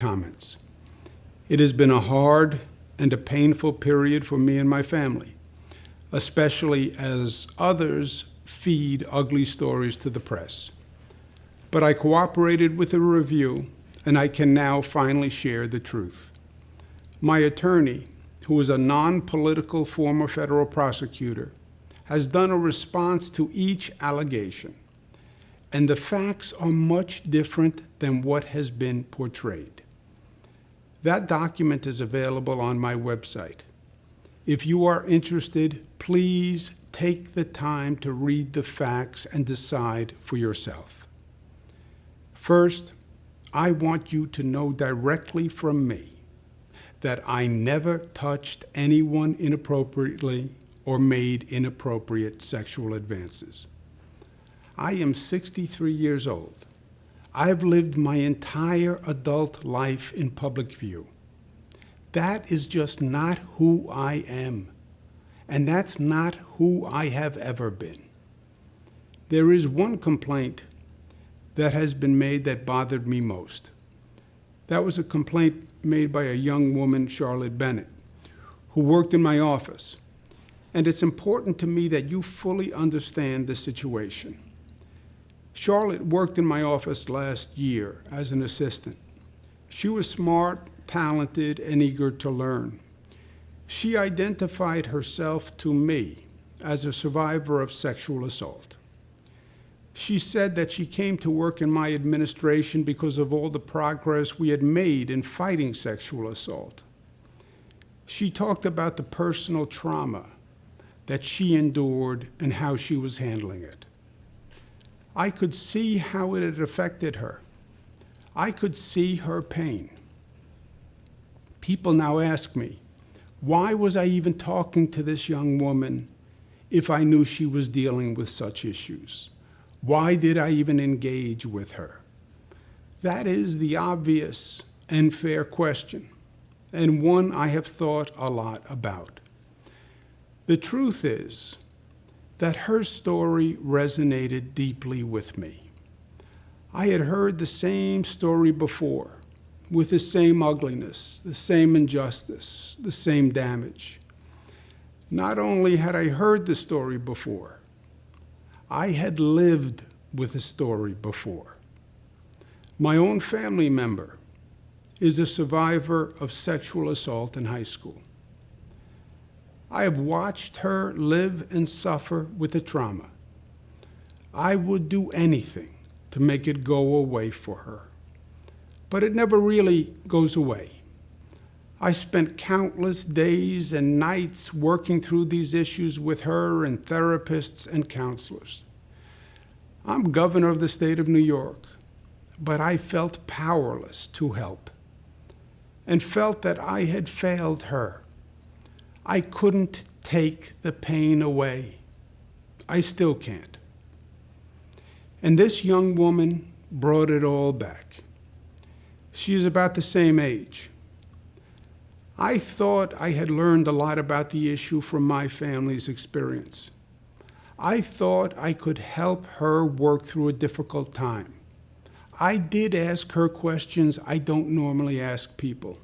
comments. It has been a hard and a painful period for me and my family, especially as others feed ugly stories to the press. But I cooperated with the review, and I can now finally share the truth. My attorney, who is a non-political former federal prosecutor, has done a response to each allegation, and the facts are much different than what has been portrayed. That document is available on my website. If you are interested, please take the time to read the facts and decide for yourself. First, I want you to know directly from me that I never touched anyone inappropriately or made inappropriate sexual advances. I am 63 years old. I've lived my entire adult life in public view. That is just not who I am, and that's not who I have ever been. There is one complaint that has been made that bothered me most. That was a complaint made by a young woman, Charlotte Bennett, who worked in my office. And it's important to me that you fully understand the situation. Charlotte worked in my office last year as an assistant. She was smart, talented, and eager to learn. She identified herself to me as a survivor of sexual assault. She said that she came to work in my administration because of all the progress we had made in fighting sexual assault. She talked about the personal trauma that she endured and how she was handling it. I could see how it had affected her. I could see her pain. People now ask me, why was I even talking to this young woman if I knew she was dealing with such issues? Why did I even engage with her? That is the obvious and fair question, and one I have thought a lot about. The truth is that her story resonated deeply with me. I had heard the same story before, with the same ugliness, the same injustice, the same damage. Not only had I heard the story before, I had lived with the story before. My own family member is a survivor of sexual assault in high school. I have watched her live and suffer with the trauma. I would do anything to make it go away for her, but it never really goes away. I spent countless days and nights working through these issues with her and therapists and counselors. I'm governor of the state of New York, but I felt powerless to help and felt that I had failed her. I couldn't take the pain away. I still can't. And this young woman brought it all back. She is about the same age. I thought I had learned a lot about the issue from my family's experience. I thought I could help her work through a difficult time. I did ask her questions I don't normally ask people.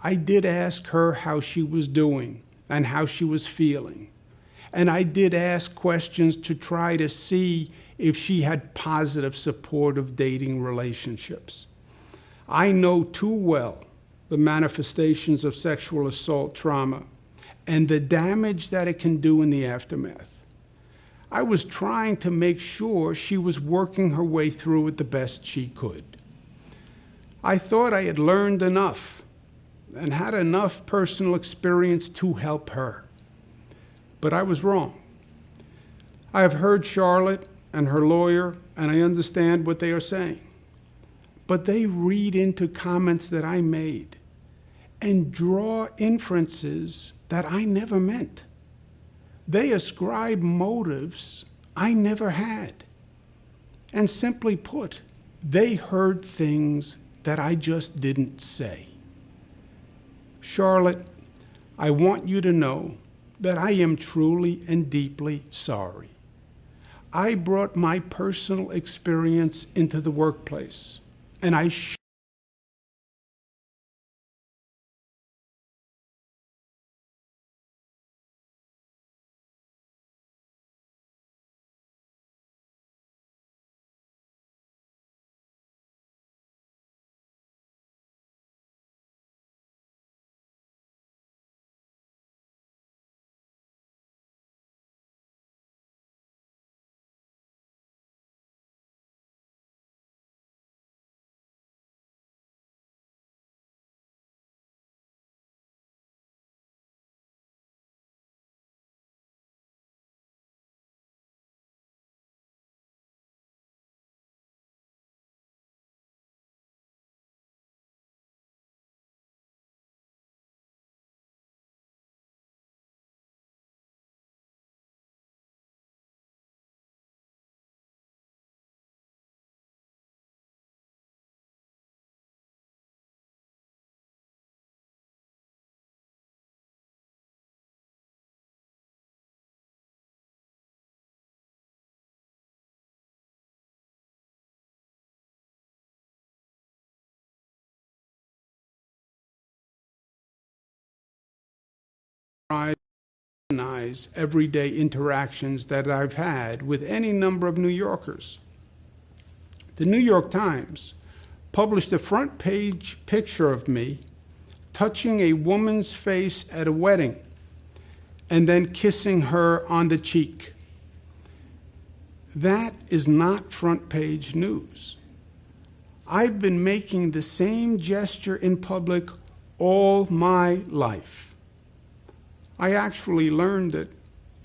I did ask her how she was doing and how she was feeling. And I did ask questions to try to see if she had positive, supportive dating relationships. I know too well the manifestations of sexual assault trauma and the damage that it can do in the aftermath. I was trying to make sure she was working her way through it the best she could. I thought I had learned enough and had enough personal experience to help her. But I was wrong. I have heard Charlotte and her lawyer, and I understand what they are saying. But they read into comments that I made and draw inferences that I never meant. They ascribe motives I never had. And simply put, they heard things that I just didn't say. Charlotte, I want you to know that I am truly and deeply sorry. I brought my personal experience into the workplace, and I recognize everyday interactions that I've had with any number of New Yorkers. The New York Times published a front page picture of me touching a woman's face at a wedding and then kissing her on the cheek. That is not front page news. I've been making the same gesture in public all my life. I actually learned it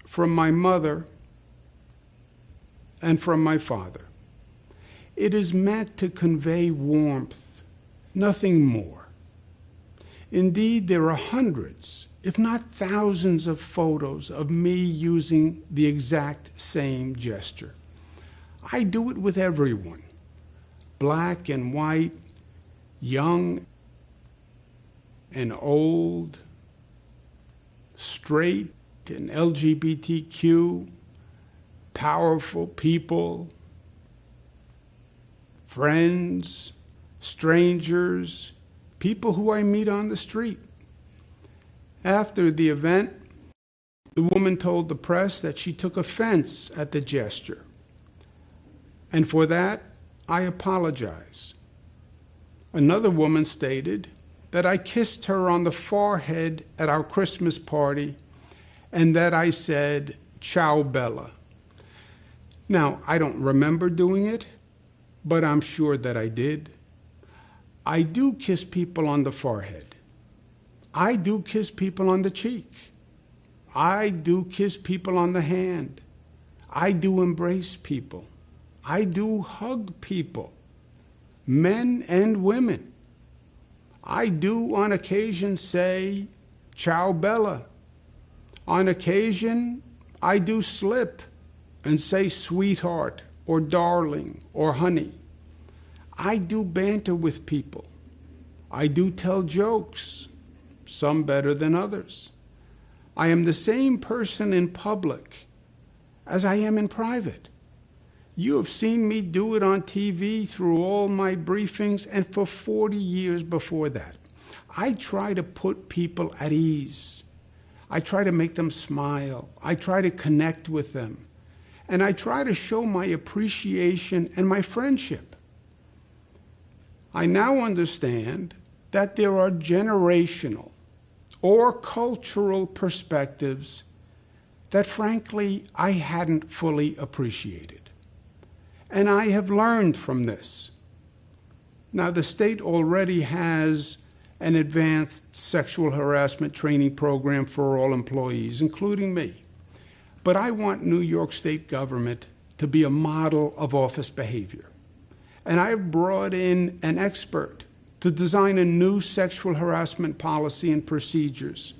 from my mother and from my father. It is meant to convey warmth, nothing more. Indeed, there are hundreds, if not thousands, of photos of me using the exact same gesture. I do it with everyone, black and white, young and old, straight and LGBTQ, powerful people, friends, strangers, people who I meet on the street. After the event, the woman told the press that she took offense at the gesture. And for that, I apologize. Another woman stated that I kissed her on the forehead at our Christmas party and that I said, "Ciao, Bella." Now, I don't remember doing it, but I'm sure that I did. I do kiss people on the forehead. I do kiss people on the cheek. I do kiss people on the hand. I do embrace people. I do hug people, men and women. I do on occasion say, "Ciao, Bella." On occasion, I do slip and say sweetheart or darling or honey. I do banter with people. I do tell jokes, some better than others. I am the same person in public as I am in private. You have seen me do it on TV through all my briefings and for 40 years before that. I try to put people at ease. I try to make them smile. I try to connect with them. And I try to show my appreciation and my friendship. I now understand that there are generational or cultural perspectives that, frankly, I hadn't fully appreciated. And I have learned from this. Now, the state already has an advanced sexual harassment training program for all employees, including me. But I want New York State government to be a model of office behavior. And I've brought in an expert to design a new sexual harassment policy and procedures,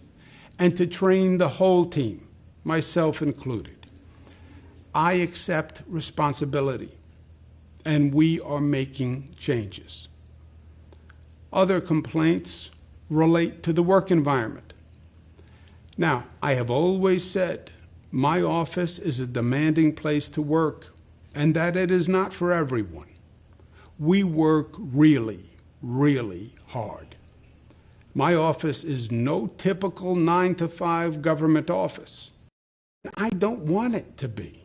and to train the whole team, myself included. I accept responsibility, and we are making changes. Other complaints relate to the work environment. Now, I have always said my office is a demanding place to work, and that it is not for everyone. We work really, really hard. My office is no typical 9-to-5 government office. I don't want it to be.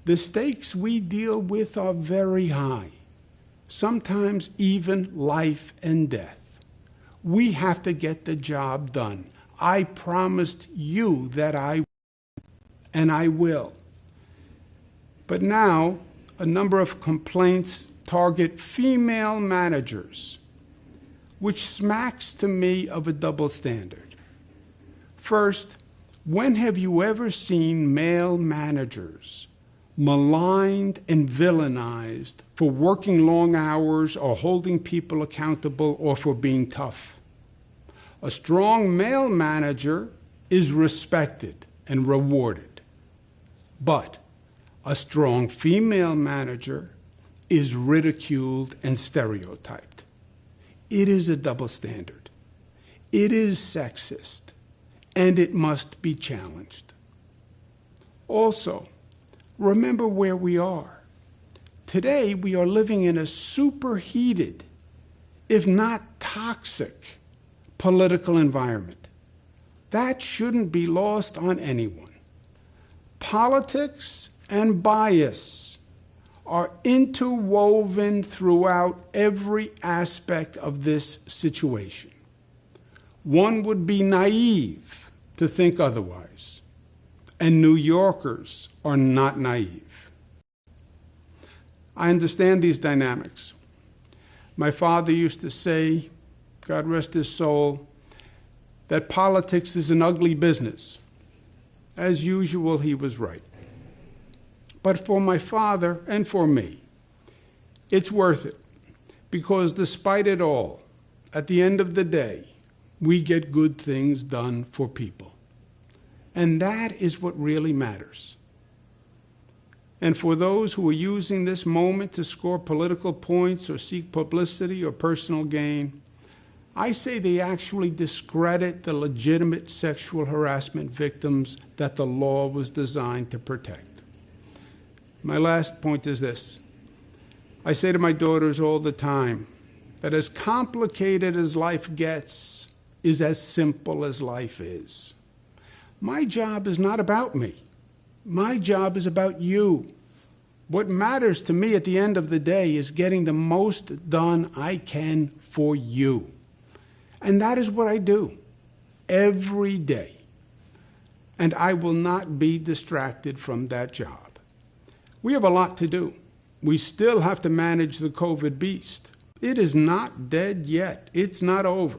The stakes we deal with are very high, sometimes even life and death. We have to get the job done. I promised you that I would, and I will. But now, a number of complaints target female managers, which smacks to me of a double standard. First, when have you ever seen male managers maligned and villainized for working long hours or holding people accountable or for being tough? A strong male manager is respected and rewarded, but a strong female manager is ridiculed and stereotyped. It is a double standard. It is sexist, and it must be challenged. Also, remember where we are. Today, we are living in a superheated, if not toxic, political environment That shouldn't be lost on anyone. Politics and bias are interwoven throughout every aspect of this situation. One would be naive to think otherwise, and New Yorkers are not naive. I understand these dynamics. My father used to say, God rest his soul, that politics is an ugly business. As usual, he was right. But for my father and for me, it's worth it, because despite it all, at the end of the day, we get good things done for people. And that is what really matters. And for those who are using this moment to score political points or seek publicity or personal gain, I say they actually discredit the legitimate sexual harassment victims that the law was designed to protect. My last point is this. I say to my daughters all the time that as complicated as life gets is as simple as life is. My job is not about me. My job is about you. What matters to me at the end of the day is getting the most done I can for you. And that is what I do every day. And I will not be distracted from that job. We have a lot to do. We still have to manage the COVID beast. It is not dead yet. It's not over.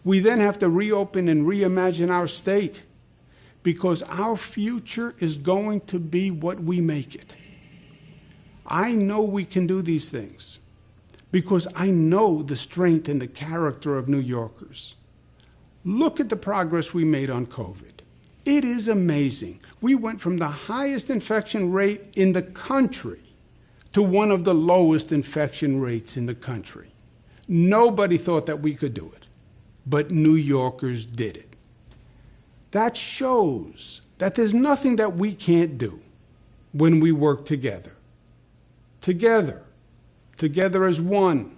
We then have to reopen and reimagine our state, because our future is going to be what we make it. I know we can do these things because I know the strength and the character of New Yorkers. Look at the progress we made on COVID. It is amazing. We went from the highest infection rate in the country to one of the lowest infection rates in the country. Nobody thought that we could do it, but New Yorkers did it. That shows that there's nothing that we can't do when we work together. Together as one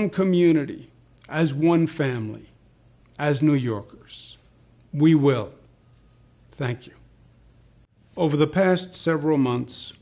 community, as one family, as New Yorkers. We will. Thank you. Over the past several months,